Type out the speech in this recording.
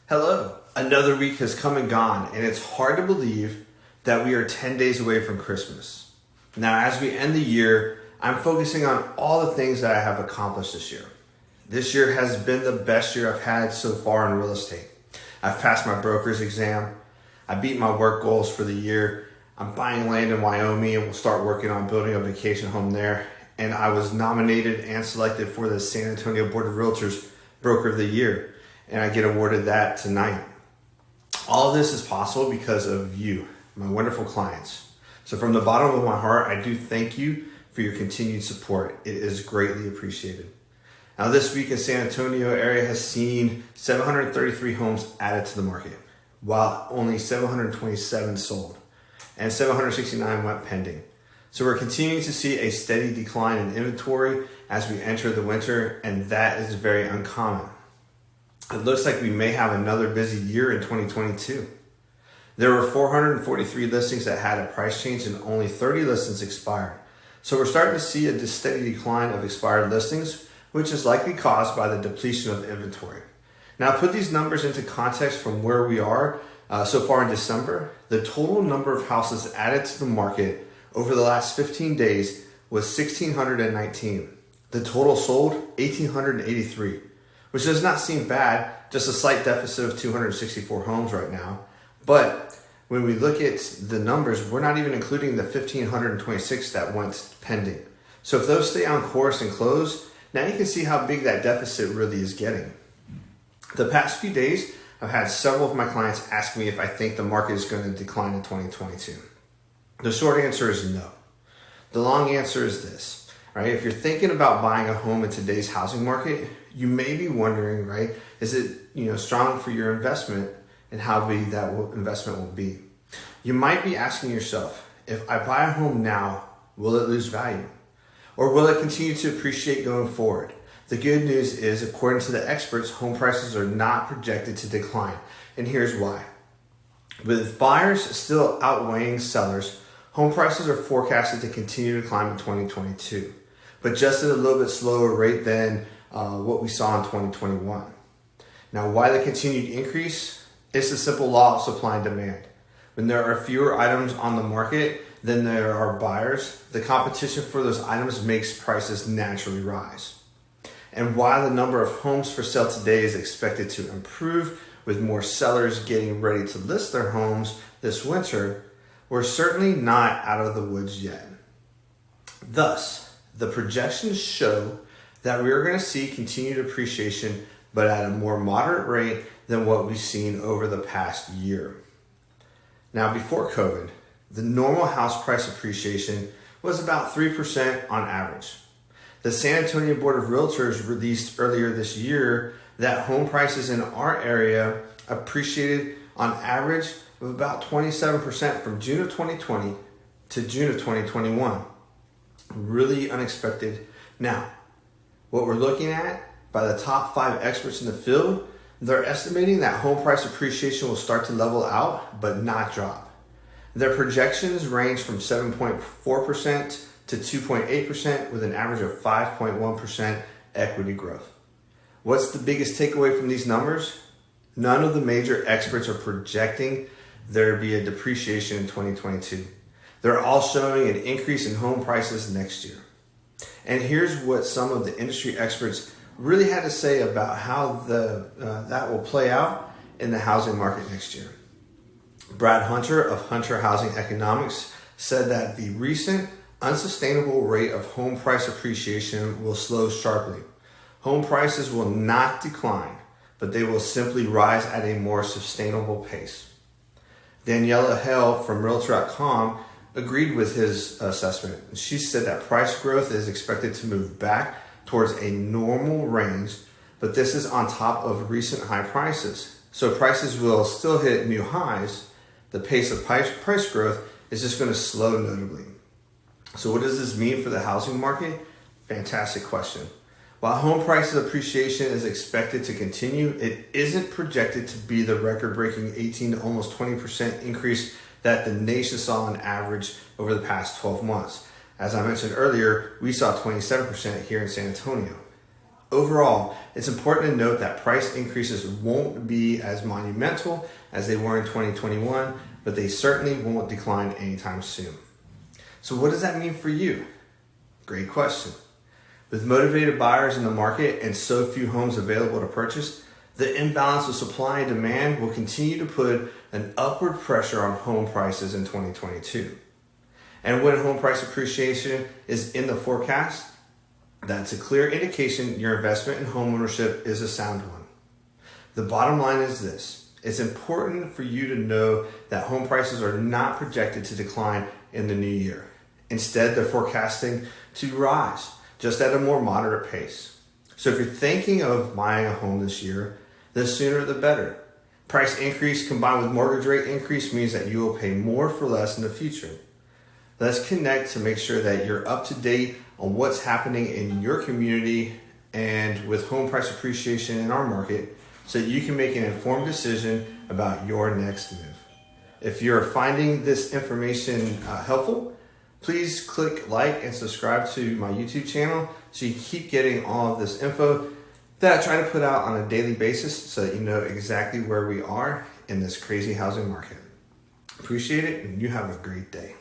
Hello. Another week has come and gone, and it's hard to believe that we are 10 days away from Christmas. Now, as we end the year, I'm focusing on all the things that I have accomplished this year. This year has been the best year I've had so far in real estate. I've passed my broker's exam. I beat my work goals for the year. I'm buying land in Wyoming and we'll start working on building a vacation home there. And I was nominated and selected for the San Antonio Board of Realtors Broker of the Year. And I get awarded that tonight. All of this is possible because of you, my wonderful clients. So from the bottom of my heart, I do thank you for your continued support. It is greatly appreciated. Now this week in San Antonio area has seen 733 homes added to the market, while only 727 sold and 769 went pending. So we're continuing to see a steady decline in inventory as we enter the winter, and that is very uncommon. It looks like we may have another busy year in 2022. There were 443 listings that had a price change and only 30 listings expired. So we're starting to see a steady decline of expired listings, which is likely caused by the depletion of inventory. Now put these numbers into context from where we are so far in December. The total number of houses added to the market over the last 15 days was 1,619. The total sold, 1,883. Which does not seem bad, just a slight deficit of 264 homes right now. But when we look at the numbers, we're not even including the 1,526 that went pending. So if those stay on course and close, now you can see how big that deficit really is getting. The past few days, I've had several of my clients ask me if I think the market is going to decline in 2022. The short answer is no. The long answer is this, right? If you're thinking about buying a home in today's housing market, you may be wondering, right, is it strong for your investment and how big that investment will be? You might be asking yourself, if I buy a home now, will it lose value? Or will it continue to appreciate going forward? The good news is, according to the experts, home prices are not projected to decline. And here's why. With buyers still outweighing sellers, home prices are forecasted to continue to climb in 2022, but just at a little bit slower rate than what we saw in 2021. Now, why the continued increase? It's the simple law of supply and demand. When there are fewer items on the market than there are buyers, the competition for those items makes prices naturally rise. And while the number of homes for sale today is expected to improve with more sellers getting ready to list their homes this winter, we're certainly not out of the woods yet. Thus, the projections show that we are going to see continued appreciation, but at a more moderate rate than what we've seen over the past year. Now, before COVID, the normal house price appreciation was about 3% on average. The San Antonio Board of Realtors released earlier this year that home prices in our area appreciated on average of about 27% from June of 2020 to June of 2021. Really unexpected. Now, what we're looking at by the top 5 experts in the field, they're estimating that home price appreciation will start to level out, but not drop. Their projections range from 7.4% to 2.8% with an average of 5.1% equity growth. What's the biggest takeaway from these numbers? None of the major experts are projecting there to be a depreciation in 2022. They're all showing an increase in home prices next year. And here's what some of the industry experts really had to say about how that will play out in the housing market next year. Brad Hunter of Hunter Housing Economics said that the recent unsustainable rate of home price appreciation will slow sharply. Home prices will not decline, but they will simply rise at a more sustainable pace. Daniela Hale from Realtor.com agreed with his assessment. She said that price growth is expected to move back towards a normal range, but this is on top of recent high prices. So prices will still hit new highs. The pace of price growth is just going to slow notably. So what does this mean for the housing market? Fantastic question. While home price appreciation is expected to continue, it isn't projected to be the record-breaking 18 to almost 20% increase that the nation saw on average over the past 12 months. As I mentioned earlier, we saw 27% here in San Antonio. Overall, it's important to note that price increases won't be as monumental as they were in 2021, but they certainly won't decline anytime soon. So what does that mean for you? Great question. With motivated buyers in the market and so few homes available to purchase, the imbalance of supply and demand will continue to put an upward pressure on home prices in 2022. And when home price appreciation is in the forecast, that's a clear indication your investment in homeownership is a sound one. The bottom line is this: it's important for you to know that home prices are not projected to decline in the new year. Instead, they're forecasting to rise, just at a more moderate pace. So if you're thinking of buying a home this year, the sooner the better. Price increase combined with mortgage rate increase means that you will pay more for less in the future. Let's connect to make sure that you're up to date on what's happening in your community and with home price appreciation in our market so that you can make an informed decision about your next move. If you're finding this information helpful, please click like and subscribe to my YouTube channel so you keep getting all of this info that I try to put out on a daily basis so that you know exactly where we are in this crazy housing market. Appreciate it, and you have a great day.